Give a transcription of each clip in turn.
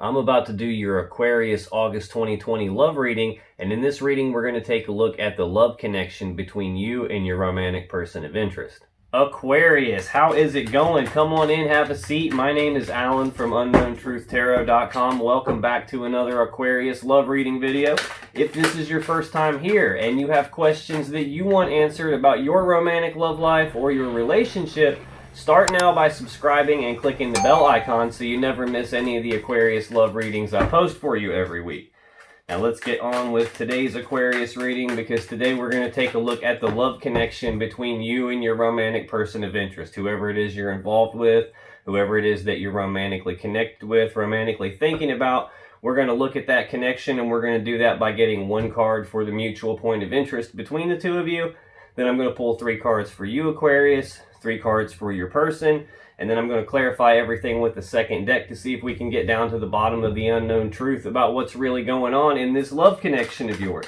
I'm about to do your Aquarius August 2020 love reading, and in this reading we're going to take a look at the love connection between you and your romantic person of interest. Aquarius, how is it going? Come on in, have a seat. My name is Alan from UnknownTruthTarot.com. Welcome back to another Aquarius love reading video. If this is your first time here and you have questions that you want answered about your romantic love life or your relationship, start now by subscribing and clicking the bell icon so you never miss any of the Aquarius love readings I post for you every week. Now let's get on with today's Aquarius reading, because today we're going to take a look at the love connection between you and your romantic person of interest. Whoever it is you're involved with, whoever it is that you're romantically connected with, romantically thinking about, we're going to look at that connection, and we're going to do that by getting one card for the mutual point of interest between the two of you. Then I'm going to pull 3 cards for you, Aquarius, 3 cards for your person, and then I'm going to clarify everything with the second deck to see if we can get down to the bottom of the unknown truth about what's really going on in this love connection of yours.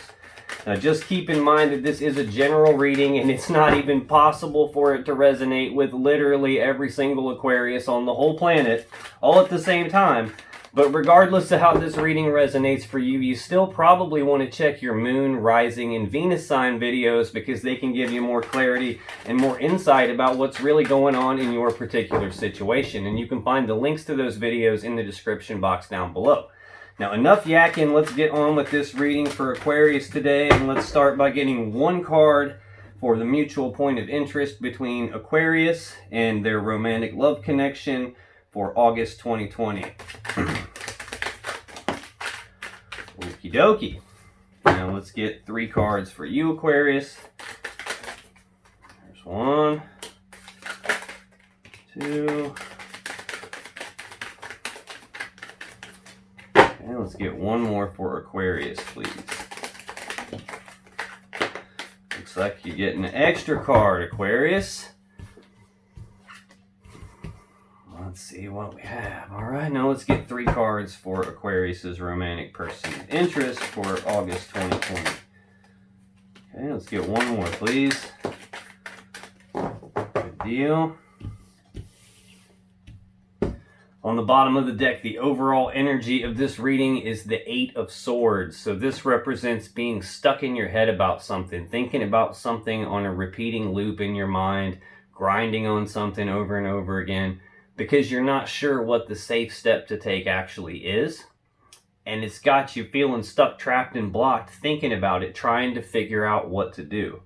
Now just keep in mind that this is a general reading, and it's not even possible for it to resonate with literally every single Aquarius on the whole planet all at the same time. But regardless of how this reading resonates for you, you still probably want to check your moon, rising, and Venus sign videos, because they can give you more clarity and more insight about what's really going on in your particular situation. And you can find the links to those videos in the description box down below. Now enough yakking, let's get on with this reading for Aquarius today. And let's start by getting one card for the mutual point of interest between Aquarius and their romantic love connection for August 2020. Okie dokie. Now let's get 3 cards for you, Aquarius. There's 1, 2. And let's get one more for Aquarius, please. Looks like you get an extra card, Aquarius. Let's see what we have. All right, now let's get 3 cards for Aquarius's romantic person of interest for August 2020. Okay, let's get one more, please. Good deal. On the bottom of the deck, the overall energy of this reading is the 8 of Swords. So this represents being stuck in your head about something, thinking about something on a repeating loop in your mind, grinding on something over and over again, because you're not sure what the safe step to take actually is. And it's got you feeling stuck, trapped, and blocked, thinking about it, trying to figure out what to do.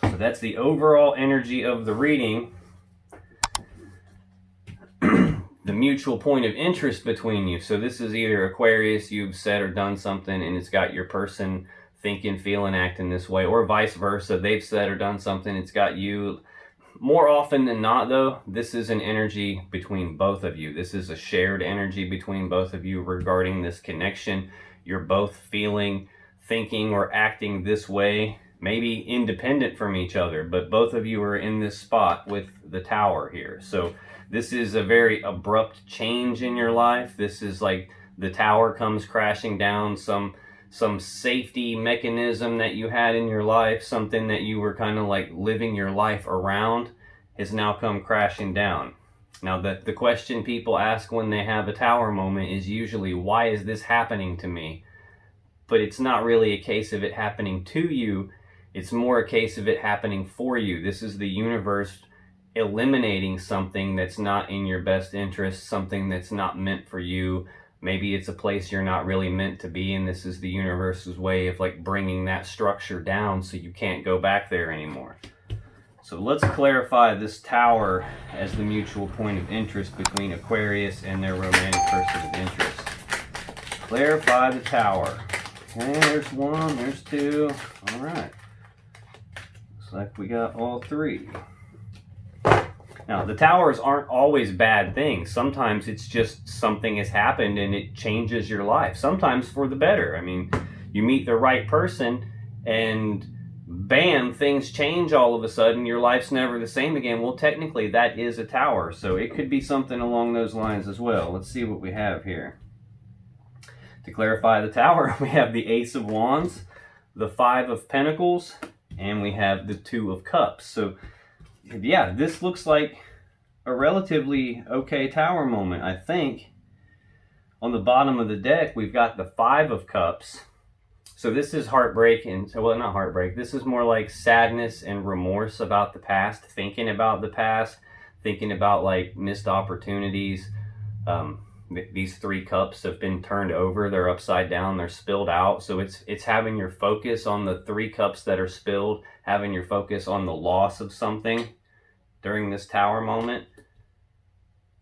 So that's the overall energy of the reading. The mutual point of interest between you. So this is either Aquarius, you've said or done something, and it's got your person thinking, feeling, acting this way, or vice versa. They've said or done something, it's got you. More often than not, though, this is an energy between both of you. This is a shared energy between both of you regarding this connection. You're both feeling, thinking, or acting this way, maybe independent from each other, but both of you are in this spot with the Tower here. So this is a very abrupt change in your life. This is like the Tower comes crashing down, some safety mechanism that you had in your life, something that you were kind of like living your life around, has now come crashing down. Now the question people ask when they have a Tower moment is usually, why is this happening to me? But it's not really a case of it happening to you. It's more a case of it happening for you. This is the universe eliminating something that's not in your best interest, something that's not meant for you. Maybe it's a place you're not really meant to be, and this is the universe's way of like bringing that structure down so you can't go back there anymore. So let's clarify this Tower as the mutual point of interest between Aquarius and their romantic person of interest. Clarify the Tower. Okay, there's 1, there's 2. All right. Looks like we got all 3. Now, the Towers aren't always bad things. Sometimes it's just something has happened and it changes your life. Sometimes for the better. I mean, you meet the right person and bam, things change all of a sudden. Your life's never the same again. Well, technically that is a Tower. So it could be something along those lines as well. Let's see what we have here. To clarify the Tower, we have the Ace of Wands, the 5 of Pentacles, and we have the 2 of Cups. So yeah, this looks like a relatively okay Tower moment, I think. On the bottom of the deck, we've got the Five of Cups. So this is heartbreak, and so, well, not heartbreak. This is more like sadness and remorse about the past, thinking about the past, thinking about like missed opportunities. These 3 cups have been turned over. They're upside down. They're spilled out. So it's having your focus on the 3 cups that are spilled, having your focus on the loss of something during this Tower moment,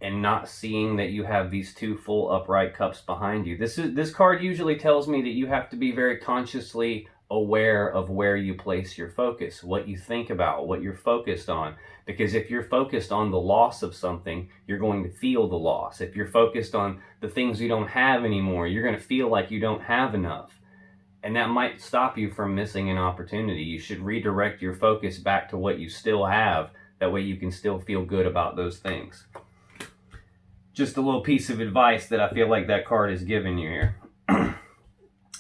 and not seeing that you have these 2 full upright cups behind you. This card usually tells me that you have to be very consciously aware of where you place your focus, what you think about, what you're focused on. Because if you're focused on the loss of something, you're going to feel the loss. If you're focused on the things you don't have anymore, you're going to feel like you don't have enough. And that might stop you from missing an opportunity. You should redirect your focus back to what you still have. That way you can still feel good about those things. Just a little piece of advice that I feel like that card is giving you here.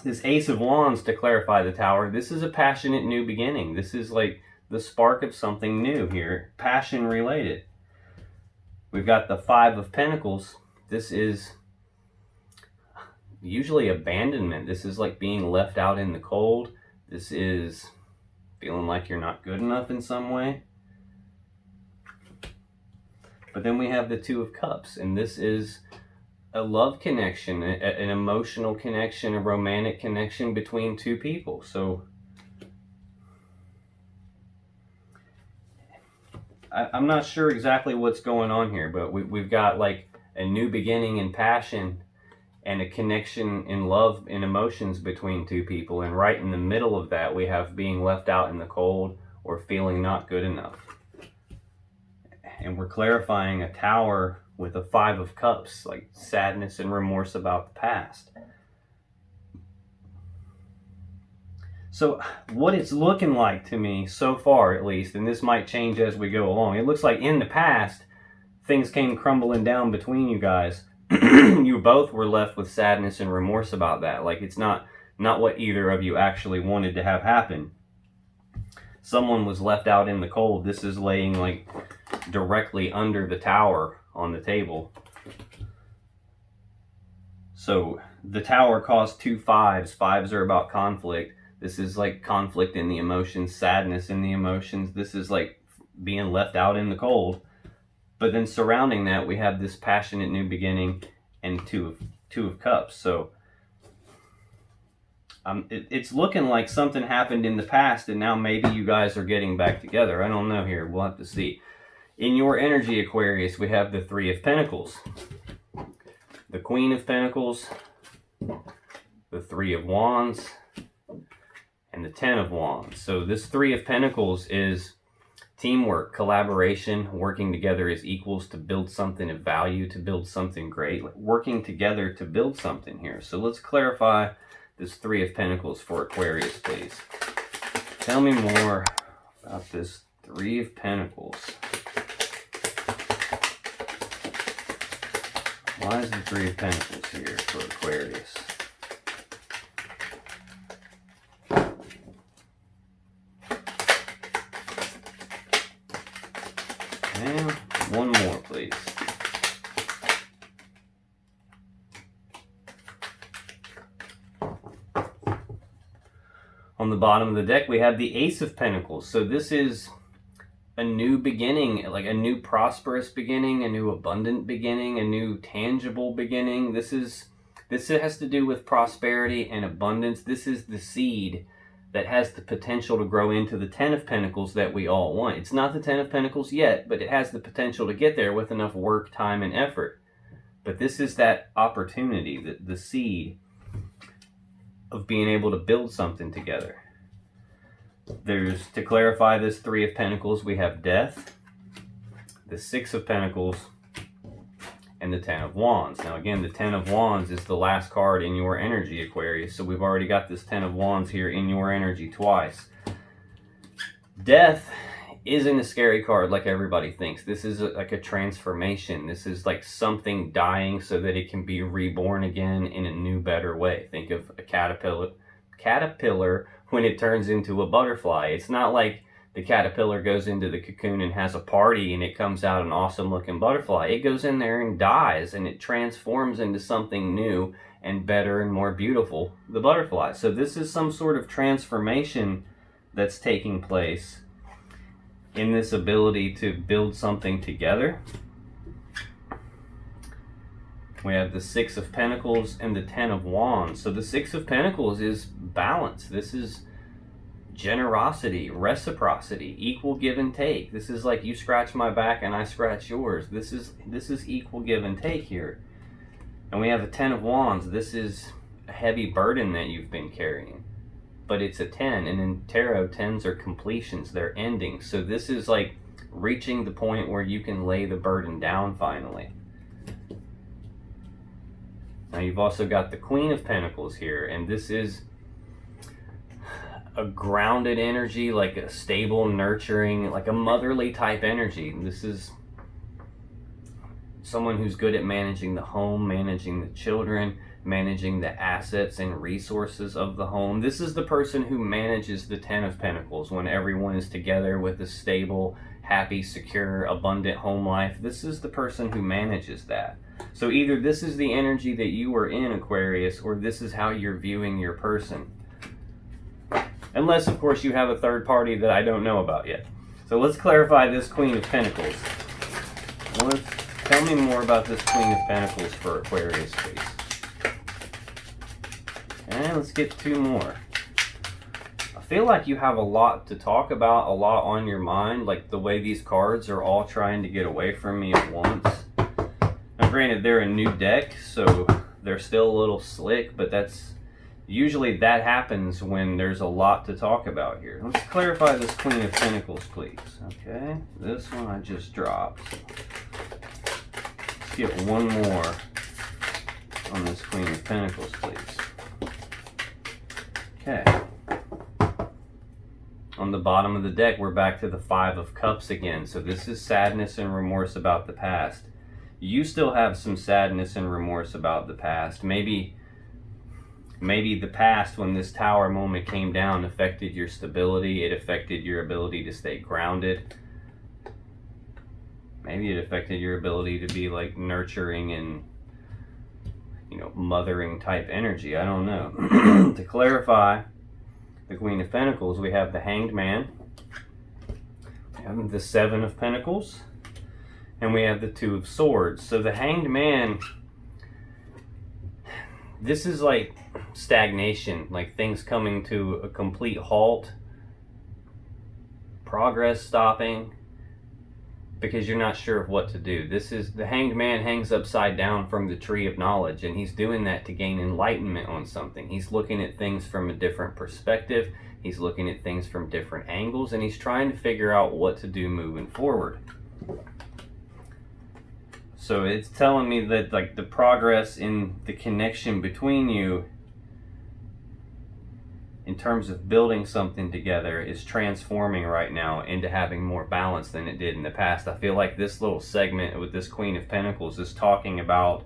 This Ace of Wands, to clarify the Tower, this is a passionate new beginning. This is like the spark of something new here, passion related. We've got the Five of Pentacles. This is usually abandonment. This is like being left out in the cold. This is feeling like you're not good enough in some way. But then we have the Two of Cups, and this is a love connection, an emotional connection, a romantic connection between 2 people. So I'm not sure exactly what's going on here, but we've got like a new beginning in passion and a connection in love and emotions between 2 people. And right in the middle of that, we have being left out in the cold or feeling not good enough. And we're clarifying a Tower with a Five of Cups, like sadness and remorse about the past. So what it's looking like to me so far, at least, and this might change as we go along, it looks like in the past, things came crumbling down between you guys. You both were left with sadness and remorse about that. Like it's not what either of you actually wanted to have happen. Someone was left out in the cold. This is laying like directly under the Tower on the table. So the Tower caused 2 fives. Fives are about conflict. This is like conflict in the emotions, sadness in the emotions. This is like being left out in the cold. But then surrounding that, we have this passionate new beginning and two of Cups. So it's looking like something happened in the past, and now maybe you guys are getting back together. I don't know here. We'll have to see. In your energy, Aquarius, we have the Three of Pentacles, the Queen of Pentacles, the Three of Wands, and the Ten of Wands. So this Three of Pentacles is teamwork, collaboration, working together as equals to build something of value, to build something great, working together to build something here. So let's clarify this Three of Pentacles for Aquarius, please. Tell me more about this Three of Pentacles. Why is the Three of Pentacles here for Aquarius? And one more, please. On the bottom of the deck, we have the Ace of Pentacles. So this is a new beginning, like a new prosperous beginning, a new abundant beginning, a new tangible beginning. This has to do with prosperity and abundance. This is the seed that has the potential to grow into the Ten of Pentacles that we all want. It's not the Ten of Pentacles yet, but it has the potential to get there with enough work, time, and effort. But this is that opportunity, the seed of being able to build something together. There's, to clarify this Three of Pentacles, we have Death, the Six of Pentacles, and the Ten of Wands. Now again, the Ten of Wands is the last card in your energy, Aquarius. So we've already got this Ten of Wands here in your energy twice. Death isn't a scary card like everybody thinks. This is like a transformation. This is like something dying so that it can be reborn again in a new, better way. Think of a caterpillar when it turns into a butterfly. It's not like the caterpillar goes into the cocoon and has a party and it comes out an awesome looking butterfly. It goes in there and dies and it transforms into something new and better and more beautiful, the butterfly. So this is some sort of transformation that's taking place in this ability to build something together. We have the Six of Pentacles and the Ten of Wands. So the Six of Pentacles is balance. This is generosity, reciprocity, equal give and take. This is like you scratch my back and I scratch yours. This is equal give and take here. And we have the Ten of Wands. This is a heavy burden that you've been carrying. But it's a 10, and in tarot, 10s are completions, they're endings. So this is like reaching the point where you can lay the burden down finally. Now you've also got the Queen of Pentacles here, and this is a grounded energy, like a stable, nurturing, like a motherly type energy. This is someone who's good at managing the home, managing the children, managing the assets and resources of the home. This is the person who manages the Ten of Pentacles when everyone is together with a stable, happy, secure, abundant home life. This is the person who manages that. So either this is the energy that you are in, Aquarius, or this is how you're viewing your person. Unless, of course, you have a third party that I don't know about yet. So let's clarify this Queen of Pentacles. Tell me more about this Queen of Pentacles for Aquarius, please. And let's get two more. I feel like you have a lot to talk about, a lot on your mind, like the way these cards are all trying to get away from me at once. Now granted, they're a new deck, so they're still a little slick, but usually that happens when there's a lot to talk about here. Let's clarify this Queen of Pentacles, please. Okay, this one I just dropped. Let's get one more on this Queen of Pentacles, please. Okay. On the bottom of the deck, we're back to the Five of Cups again. So this is sadness and remorse about the past. You still have some sadness and remorse about the past. Maybe the past, when this Tower moment came down, affected your stability. It affected your ability to stay grounded. Maybe it affected your ability to be like nurturing and mothering type energy. I don't know. To clarify the Queen of Pentacles, we have the Hanged Man, we have the Seven of Pentacles, and we have the Two of Swords. So the Hanged Man, this is like stagnation, like things coming to a complete halt, progress stopping, because you're not sure of what to do. This is the Hanged Man hangs upside down from the tree of knowledge, and he's doing that to gain enlightenment on something. He's looking at things from a different perspective. He's looking at things from different angles, and he's trying to figure out what to do moving forward. So it's telling me that like the progress in the connection between you in terms of building something together is transforming right now into having more balance than it did in the past. I feel like this little segment with this Queen of Pentacles is talking about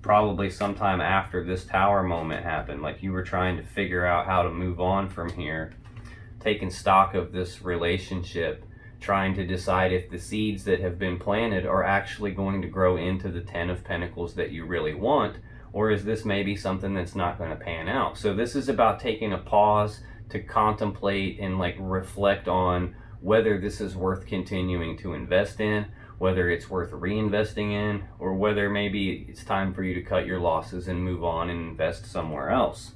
probably sometime after this Tower moment happened. Like you were trying to figure out how to move on from here, taking stock of this relationship, trying to decide if the seeds that have been planted are actually going to grow into the Ten of Pentacles that you really want, or is this maybe something that's not going to pan out? So this is about taking a pause to contemplate and like reflect on whether this is worth continuing to invest in, whether it's worth reinvesting in, or whether maybe it's time for you to cut your losses and move on and invest somewhere else.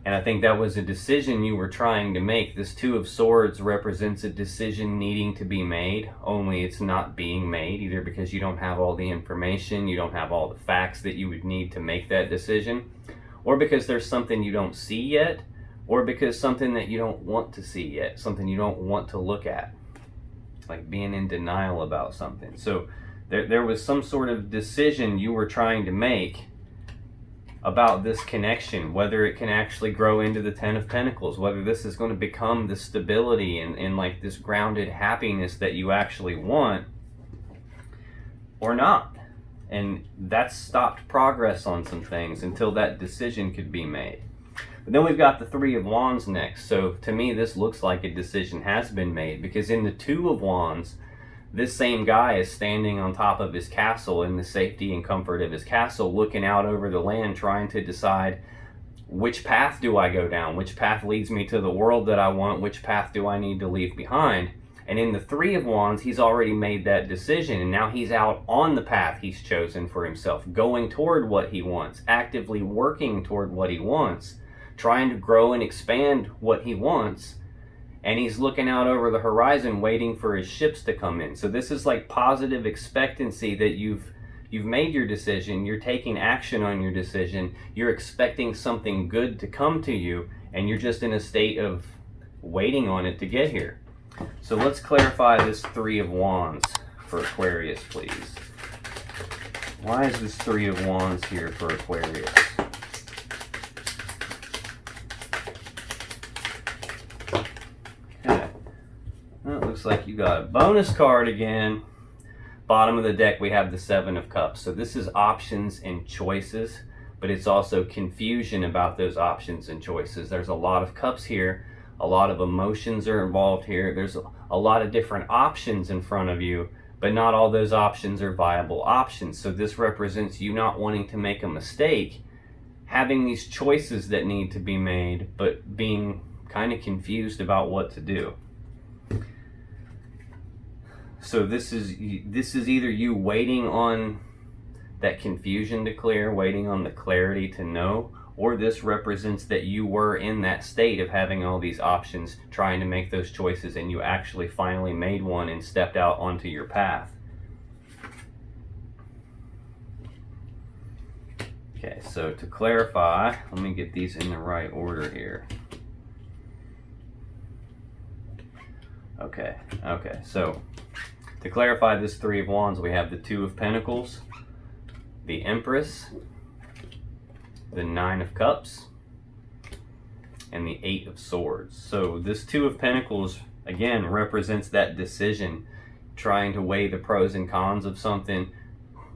And I think that was a decision you were trying to make. This Two of Swords represents a decision needing to be made, only it's not being made, either because you don't have all the information, you don't have all the facts that you would need to make that decision, or because there's something you don't see yet, or because something that you don't want to see yet, something you don't want to look at, like being in denial about something. So there was some sort of decision you were trying to make about this connection, whether it can actually grow into the Ten of Pentacles, whether this is going to become the stability and like this grounded happiness that you actually want or not. And that stopped progress on some things until that decision could be made. But then we've got the Three of Wands next. So to me, this looks like a decision has been made, because in the Two of Wands, this same guy is standing on top of his castle in the safety and comfort of his castle, looking out over the land, trying to decide, which path do I go down? Which path leads me to the world that I want? Which path do I need to leave behind? And in the Three of Wands, he's already made that decision, and now he's out on the path he's chosen for himself, going toward what he wants, actively working toward what he wants, trying to grow and expand what he wants, and he's looking out over the horizon waiting for his ships to come in. So this is like positive expectancy that you've made your decision, you're taking action on your decision, you're expecting something good to come to you, and you're just in a state of waiting on it to get here. So let's clarify this Three of Wands for Aquarius, please. Why is this Three of Wands here for Aquarius? Okay. Well, it looks like you got a bonus card again. Bottom of the deck, we have the Seven of Cups. So this is options and choices, but it's also confusion about those options and choices. There's a lot of cups here. A lot of emotions are involved here. There's a lot of different options in front of you, but not all those options are viable options. So this represents you not wanting to make a mistake, having these choices that need to be made, but being kind of confused about what to do. So this is either you waiting on that confusion to clear, waiting on the clarity to know, or this represents that you were in that state of having all these options, trying to make those choices, and you actually finally made one and stepped out onto your path. Okay, so to clarify, let me get these in the right order here. Okay, so to clarify this Three of Wands, we have the Two of Pentacles, the Empress, the Nine of Cups, and the Eight of Swords. So this Two of Pentacles, again, represents that decision, trying to weigh the pros and cons of something.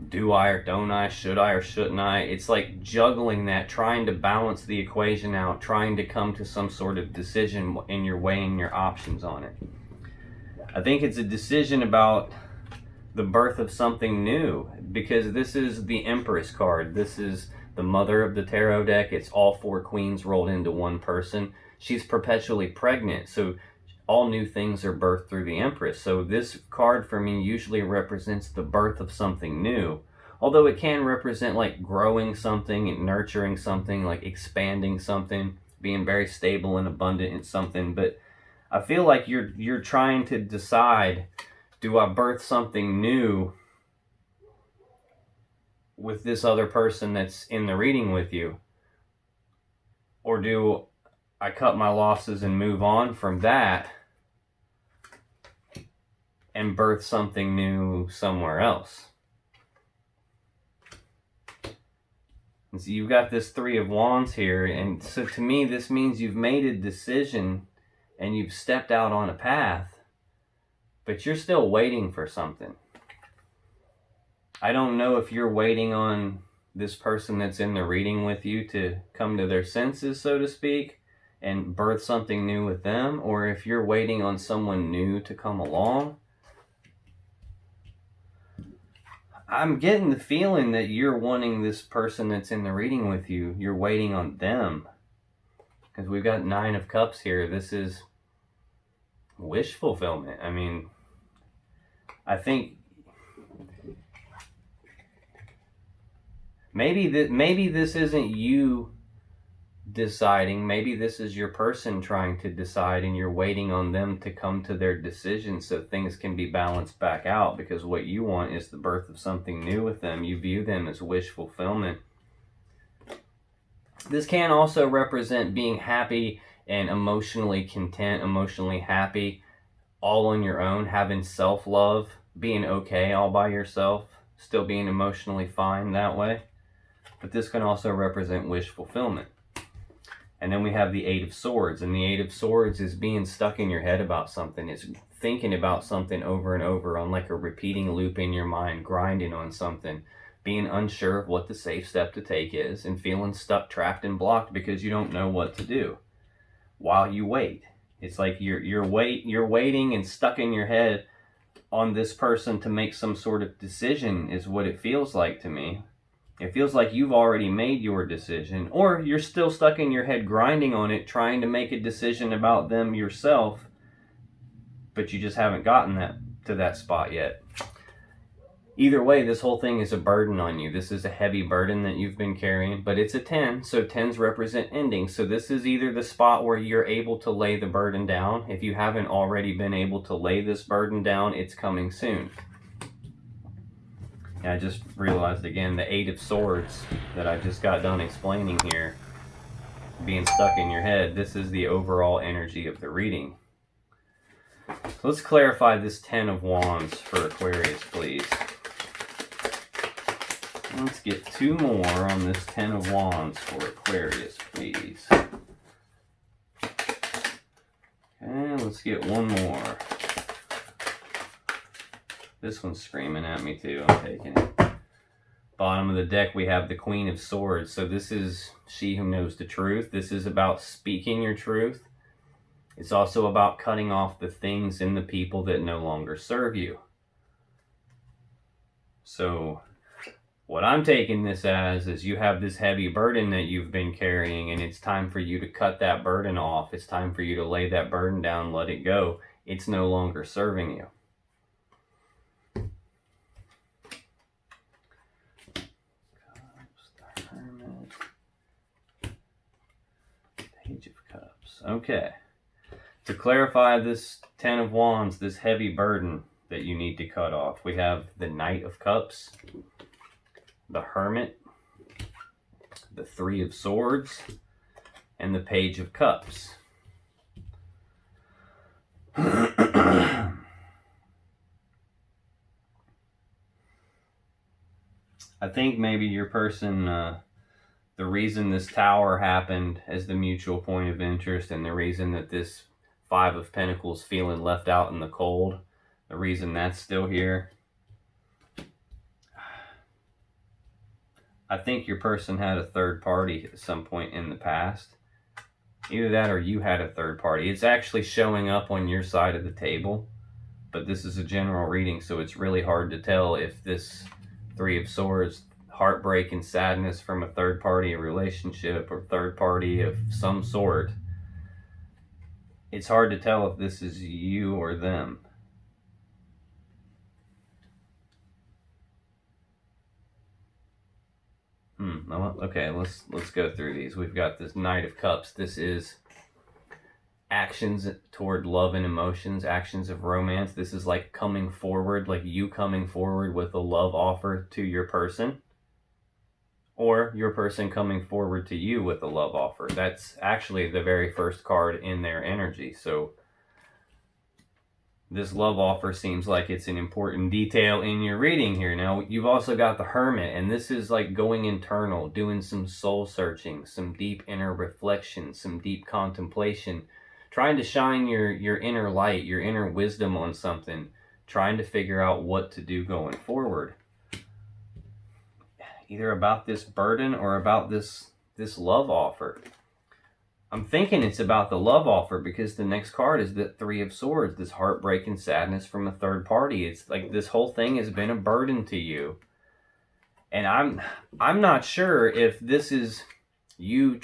Do I or don't I? Should I or shouldn't I? It's like juggling that, trying to balance the equation out, trying to come to some sort of decision, and you're weighing your options on it. I think it's a decision about the birth of something new, because this is the Empress card. This is the mother of the tarot deck. It's all four queens rolled into one person. She's perpetually pregnant, so all new things are birthed through the Empress. So this card for me usually represents the birth of something new, although it can represent like growing something and nurturing something, like expanding something, being very stable and abundant in something. But I feel like you're trying to decide, do I birth something new with this other person that's in the reading with you, or do I cut my losses and move on from that and birth something new somewhere else? And so you've got this Three of Wands here, and so to me this means you've made a decision and you've stepped out on a path, but you're still waiting for something. I don't know if you're waiting on this person that's in the reading with you to come to their senses, so to speak, and birth something new with them, or if you're waiting on someone new to come along. I'm getting the feeling that you're wanting this person that's in the reading with you, you're waiting on them. Because we've got Nine of Cups here. This is wish fulfillment. I mean, I think maybe this isn't you deciding. Maybe this is your person trying to decide, and you're waiting on them to come to their decision so things can be balanced back out, because what you want is the birth of something new with them. You view them as wish fulfillment. This can also represent being happy and emotionally content, emotionally happy, all on your own, having self-love, being okay all by yourself, still being emotionally fine that way. But this can also represent wish fulfillment. And then we have the Eight of Swords, and the Eight of Swords is being stuck in your head about something. It's thinking about something over and over on like a repeating loop in your mind, grinding on something, being unsure of what the safe step to take is, and feeling stuck, trapped, and blocked because you don't know what to do while you wait. It's like you're waiting and stuck in your head on this person to make some sort of decision is what it feels like to me. It feels like you've already made your decision, or you're still stuck in your head grinding on it, trying to make a decision about them yourself, but you just haven't gotten to that spot yet. Either way, this whole thing is a burden on you. This is a heavy burden that you've been carrying, but it's a 10, so 10s represent endings. So this is either the spot where you're able to lay the burden down. If you haven't already been able to lay this burden down, it's coming soon. And I just realized again, the 8 of Swords that I just got done explaining here, being stuck in your head, this is the overall energy of the reading. So let's clarify this 10 of Wands for Aquarius, please. Let's get 2 more on this 10 of Wands for Aquarius, please. Okay, let's get 1 more. This one's screaming at me too. I'm taking it. Bottom of the deck, we have the Queen of Swords. So this is she who knows the truth. This is about speaking your truth. It's also about cutting off the things and the people that no longer serve you. So what I'm taking this as is you have this heavy burden that you've been carrying, and it's time for you to cut that burden off. It's time for you to lay that burden down, let it go. It's no longer serving you. Page of Cups. Okay. To clarify this 10 of Wands, this heavy burden that you need to cut off, we have the Knight of Cups, the Hermit, the 3 of Swords, and the Page of Cups. I think maybe your person, the reason this Tower happened as the mutual point of interest, and the reason that this 5 of Pentacles feeling left out in the cold, the reason that's still here, I think your person had a third party at some point in the past. Either that or you had a third party. It's actually showing up on your side of the table, but this is a general reading, so it's really hard to tell if this 3 of Swords, heartbreak and sadness from a third party, a relationship, or third party of some sort. It's hard to tell if this is you or them. Okay, let's go through these. We've got this Knight of Cups. This is actions toward love and emotions, actions of romance. This is like coming forward, like you coming forward with a love offer to your person, or your person coming forward to you with a love offer. That's actually the very first card in their energy. So this love offer seems like it's an important detail in your reading here. Now, you've also got the Hermit, and this is like going internal, doing some soul searching, some deep inner reflection, some deep contemplation, trying to shine your inner light, your inner wisdom on something, trying to figure out what to do going forward. Either about this burden or about this love offer. I'm thinking it's about the love offer because the next card is the 3 of Swords, this heartbreak and sadness from a third party. It's like this whole thing has been a burden to you. And I'm not sure if this is you,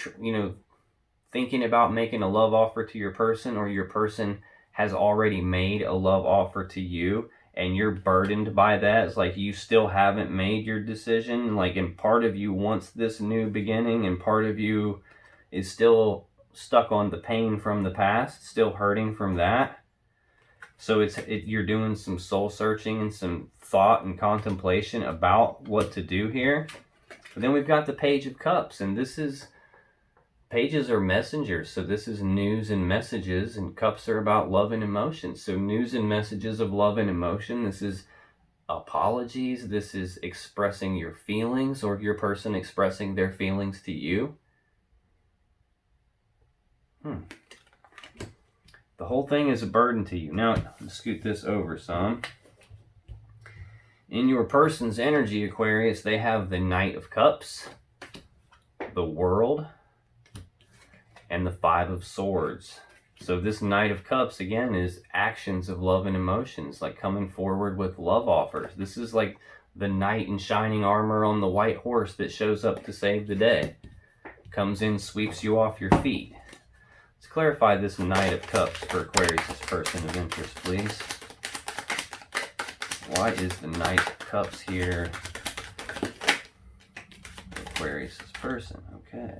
thinking about making a love offer to your person, or your person has already made a love offer to you and you're burdened by that. It's like you still haven't made your decision. Like, and part of you wants this new beginning, and part of you is still stuck on the pain from the past, still hurting from that. So you're doing some soul searching and some thought and contemplation about what to do here. But then we've got the Page of Cups, and pages are messengers. So this is news and messages, and cups are about love and emotion. So news and messages of love and emotion. This is apologies. This is expressing your feelings, or your person expressing their feelings to you. The whole thing is a burden to you. Now, let's scoot this over some. In your person's energy, Aquarius, they have the Knight of Cups, the World, and the Five of Swords. So this Knight of Cups, again, is actions of love and emotions, like coming forward with love offers. This is like the knight in shining armor on the white horse that shows up to save the day. Comes in, sweeps you off your feet. Let's clarify this Knight of Cups for Aquarius' person of interest, please. Why is the Knight of Cups here for Aquarius' person? Okay.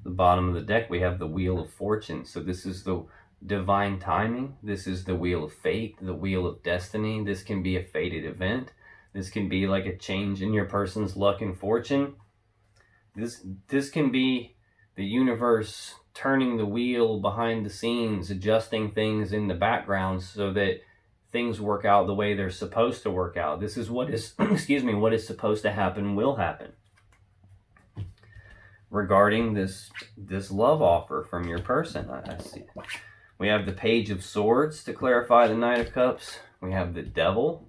The bottom of the deck, we have the Wheel of Fortune. So this is the divine timing. This is the Wheel of Fate, the Wheel of Destiny. This can be a fated event. This can be like a change in your person's luck and fortune. This can be the universe turning the wheel behind the scenes, adjusting things in the background so that things work out the way they're supposed to work out. This is what is, what is supposed to happen will happen. Regarding this love offer from your person, I see. We have the Page of Swords to clarify the Knight of Cups. We have the Devil.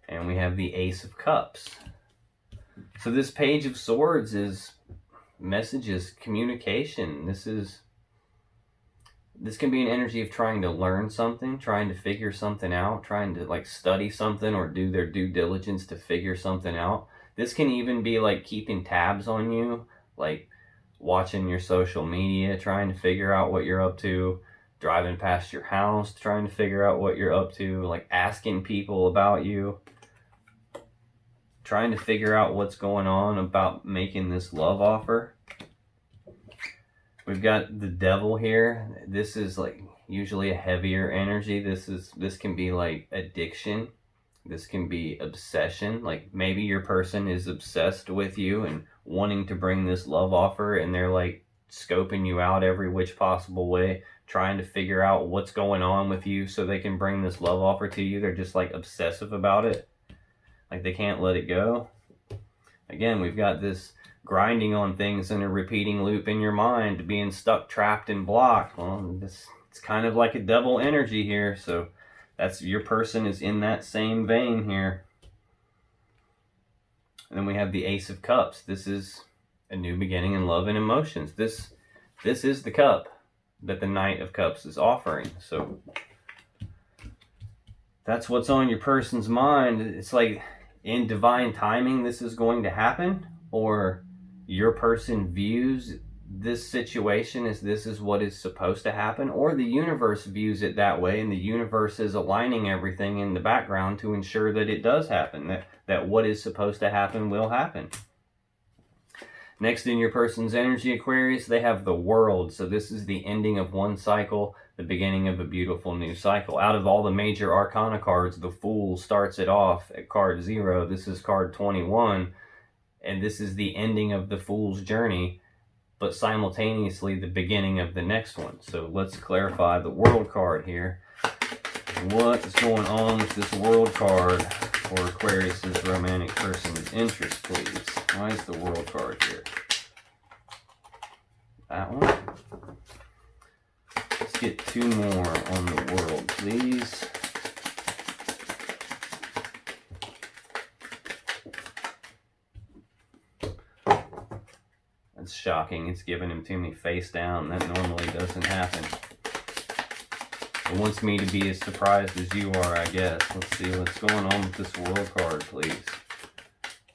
And we have the Ace of Cups. So this Page of Swords is messages, communication. This can be an energy of trying to learn something, trying to figure something out, trying to like study something or do their due diligence to figure something out. This can even be like keeping tabs on you, like watching your social media, trying to figure out what you're up to, driving past your house, trying to figure out what you're up to, like asking people about you, trying to figure out what's going on about making this love offer. We've got the Devil here. This is like usually a heavier energy. This can be like addiction. This can be obsession. Like maybe your person is obsessed with you and wanting to bring this love offer, and they're like scoping you out every which possible way, trying to figure out what's going on with you so they can bring this love offer to you. They're just like obsessive about it. Like they can't let it go. Again, we've got this grinding on things in a repeating loop in your mind, being stuck, trapped, and blocked. Well, it's kind of like a double energy here. So that's your person is in that same vein here. And then we have the Ace of Cups. This is a new beginning in love and emotions. This is the cup that the Knight of Cups is offering. So that's what's on your person's mind. It's like in divine timing, this is going to happen, or your person views this situation as this is what is supposed to happen, or the universe views it that way, and the universe is aligning everything in the background to ensure that it does happen, that what is supposed to happen will happen. Next in your person's energy, Aquarius, they have the World. So this is the ending of one cycle, the beginning of a beautiful new cycle. Out of all the major arcana cards, the Fool starts it off at card 0. This is card 21, and this is the ending of the Fool's journey, but simultaneously the beginning of the next one. So let's clarify the World card here. What is going on with this World card for Aquarius' romantic person's interest, please? Why is the World card here? That one. Let's get 2 more on the World, please. That's shocking. It's giving him too many face down. That normally doesn't happen. It wants me to be as surprised as you are, I guess. Let's see what's going on with this World card, please.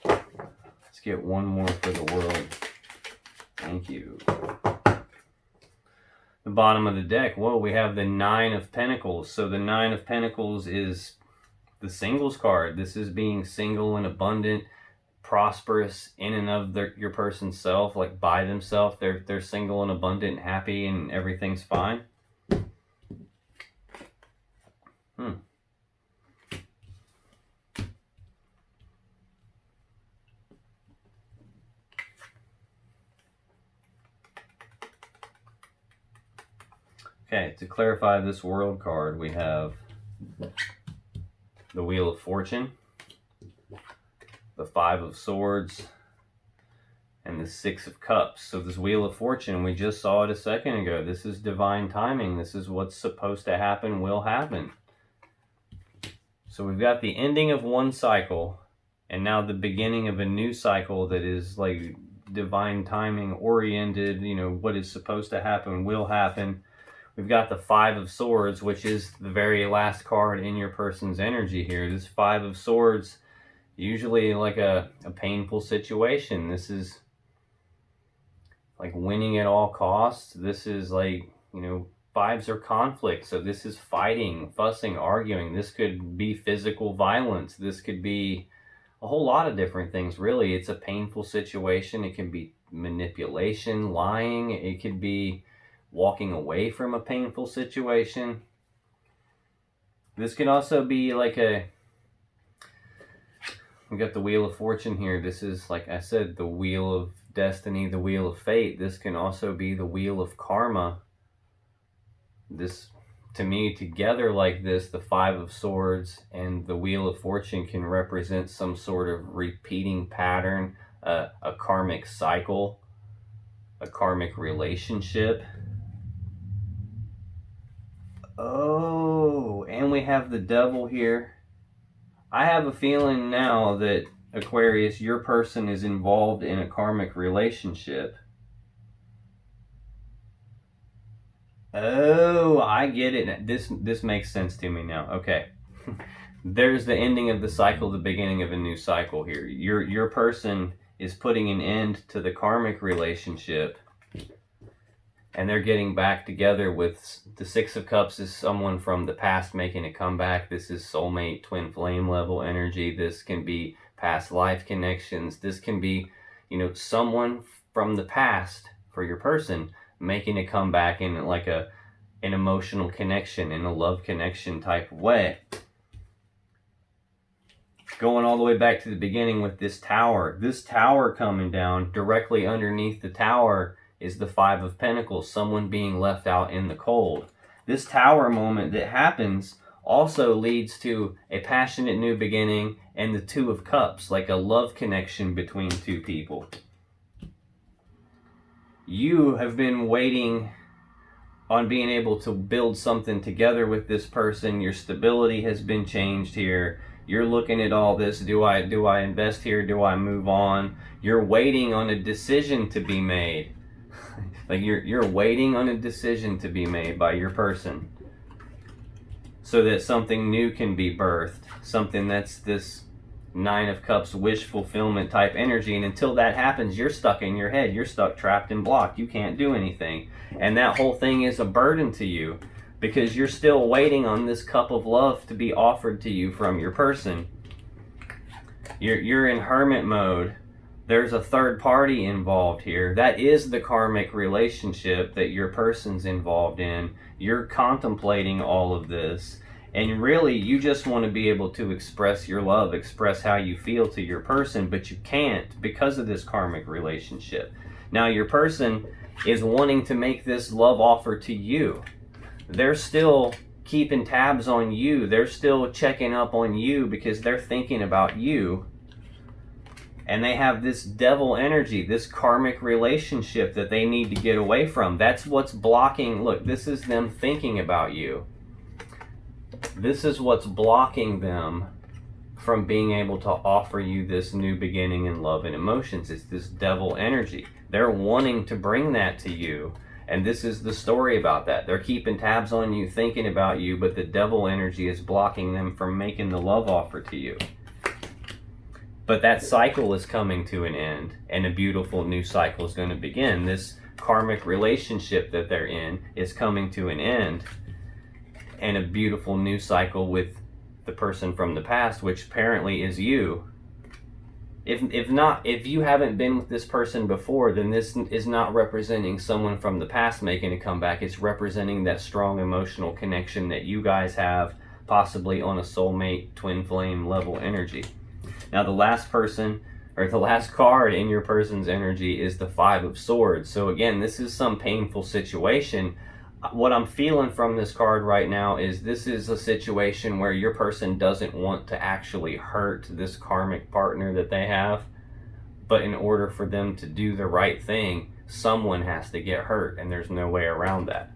Let's get 1 more for the World. Thank you. The bottom of the deck, whoa, we have the 9 of Pentacles. So the 9 of Pentacles is the singles card. This is being single and abundant, prosperous in and of your person's self, like by themselves. They're single and abundant, happy, and everything's fine. Okay, to clarify this World card, we have the Wheel of Fortune, the 5 of Swords, and the Six of Cups. So this Wheel of Fortune, we just saw it a second ago. This is divine timing. This is what's supposed to happen will happen. So we've got the ending of one cycle, and now the beginning of a new cycle that is like divine timing oriented. You know, what is supposed to happen will happen. We've got the Five of Swords, which is the very last card in your person's energy here. This Five of Swords, usually like a painful situation. This is like winning at all costs. This is like, you know, fives are conflict. So this is fighting, fussing, arguing. This could be physical violence. This could be a whole lot of different things, really. It's a painful situation. It can be manipulation, lying. It could be walking away from a painful situation. This could also be like we got the Wheel of Fortune here. This is, like I said, the Wheel of Destiny, the Wheel of Fate. This can also be the Wheel of Karma. This, to me, together like this, the Five of Swords and the Wheel of Fortune can represent some sort of repeating pattern, a karmic cycle, a karmic relationship. Oh, and we have the Devil here. I have a feeling now that, Aquarius, your person is involved in a karmic relationship. Oh, I get it. This makes sense to me now. Okay. There's the ending of the cycle, the beginning of a new cycle here. Your person is putting an end to the karmic relationship, and they're getting back together with the Six of Cups is someone from the past making a comeback. This is soulmate, twin flame level energy. This can be past life connections. This can be, you know, someone from the past for your person making a comeback in like an emotional connection, in a love connection type of way. Going all the way back to the beginning with this Tower. This Tower coming down, directly underneath the Tower is the Five of Pentacles, someone being left out in the cold. This Tower moment that happens also leads to a passionate new beginning and the Two of Cups, like a love connection between two people. You have been waiting on being able to build something together with this person. Your stability has been changed here. You're looking at all this. Do I invest here? Do I move on? You're waiting on a decision to be made. Like you're waiting on a decision to be made by your person, so that something new can be birthed. Something that's this Nine of Cups wish fulfillment type energy. And until that happens, you're stuck in your head. You're stuck, trapped, and blocked. You can't do anything. And that whole thing is a burden to you, because you're still waiting on this cup of love to be offered to you from your person. You're in hermit mode. There's a third party involved here. That is the karmic relationship that your person's involved in. You're contemplating all of this. And really, you just want to be able to express your love, express how you feel to your person, but you can't because of this karmic relationship. Now, your person is wanting to make this love offer to you. They're still keeping tabs on you. They're still checking up on you because they're thinking about you. And they have this devil energy, this karmic relationship that they need to get away from. That's what's blocking. Look, this is them thinking about you. This is what's blocking them from being able to offer you this new beginning in love and emotions. It's this devil energy. They're wanting to bring that to you. And this is the story about that. They're keeping tabs on you, thinking about you, but the devil energy is blocking them from making the love offer to you. But that cycle is coming to an end, and a beautiful new cycle is going to begin. This karmic relationship that they're in is coming to an end, and a beautiful new cycle with the person from the past, which apparently is you. If you haven't been with this person before, then this is not representing someone from the past making a comeback. It's representing that strong emotional connection that you guys have, possibly on a soulmate, twin flame level energy. Now, the last person, or the last card in your person's energy, is the Five of Swords. So again, this is some painful situation. What I'm feeling from this card right now is this is a situation where your person doesn't want to actually hurt this karmic partner that they have, But in order for them to do the right thing, someone has to get hurt, and there's no way around that.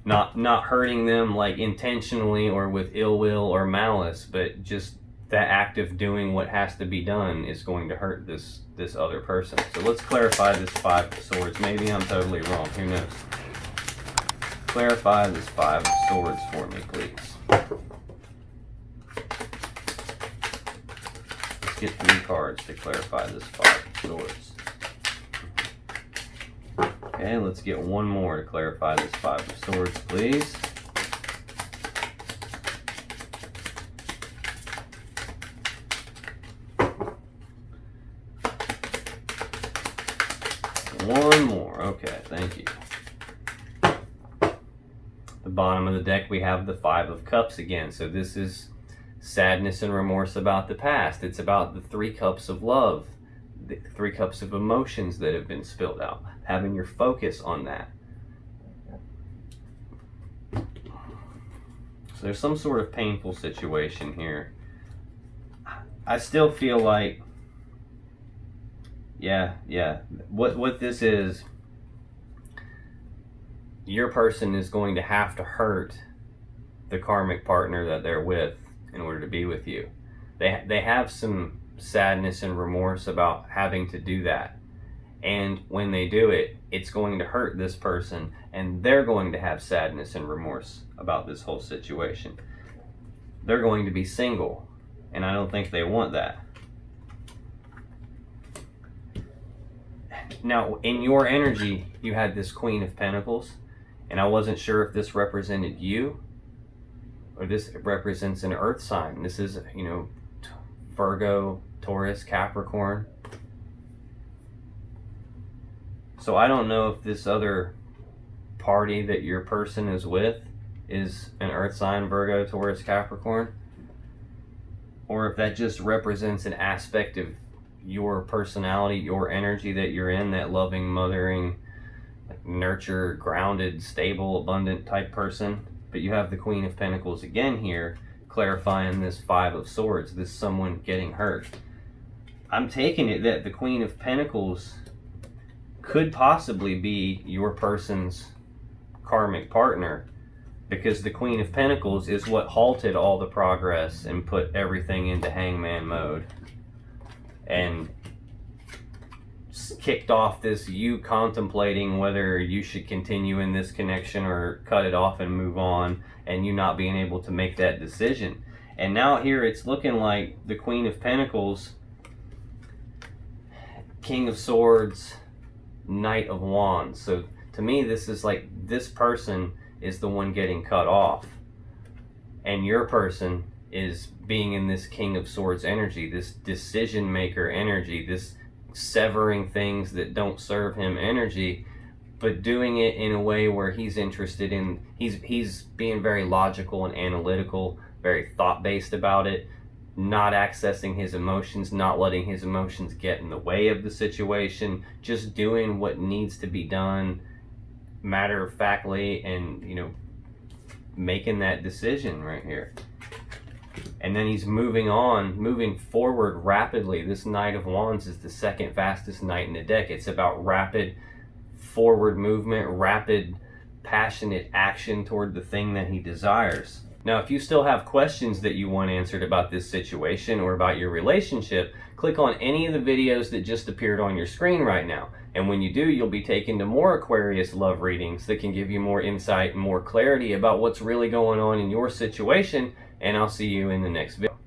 Not hurting them like intentionally or with ill will or malice, but just that act of doing what has to be done is going to hurt this other person. So let's clarify this Five of Swords. Maybe I'm totally wrong. Who knows? Clarify this Five of Swords for me, please. Let's get 3 cards to clarify this Five of Swords. Okay, let's get 1 more to clarify this Five of Swords, please. One more. Okay, thank you. The bottom of the deck, we have the Five of Cups again. So this is sadness and remorse about the past. It's about the 3 cups of love, the 3 cups of emotions that have been spilled out. Having your focus on that. So there's some sort of painful situation here. I still feel like, yeah. What this is, your person is going to have to hurt the karmic partner that they're with in order to be with you. They have some sadness and remorse about having to do that. And when they do it, it's going to hurt this person, and they're going to have sadness and remorse about this whole situation. They're going to be single, and I don't think they want that. Now, in your energy, you had this Queen of Pentacles, and I wasn't sure if this represented you or this represents an earth sign. This is, Virgo, Taurus, Capricorn. So I don't know if this other party that your person is with is an earth sign, Virgo, Taurus, Capricorn, or if that just represents an aspect of your personality, your energy that you're in, that loving, mothering, nurture, grounded, stable, abundant type person. But you have the Queen of Pentacles again here, clarifying this Five of Swords, this someone getting hurt. I'm taking it that the Queen of Pentacles could possibly be your person's karmic partner, because the Queen of Pentacles is what halted all the progress and put everything into hangman mode and kicked off this you contemplating whether you should continue in this connection or cut it off and move on, and you not being able to make that decision. And now here it's looking like the Queen of Pentacles, King of Swords, Knight of Wands. So to me, this is like this person is the one getting cut off, and your person is being in this King of Swords energy, this decision maker energy, this severing things that don't serve him energy, but doing it in a way where he's interested in, he's being very logical and analytical, very thought-based about it, not accessing his emotions, not letting his emotions get in the way of the situation, just doing what needs to be done matter-of-factly, and making that decision right here. And then he's moving forward rapidly. This Knight of Wands is the second fastest knight in the deck. It's about rapid forward movement, rapid, passionate action toward the thing that he desires. Now, if you still have questions that you want answered about this situation or about your relationship, click on any of the videos that just appeared on your screen right now. And when you do, you'll be taken to more Aquarius love readings that can give you more insight and more clarity about what's really going on in your situation. And I'll see you in the next video.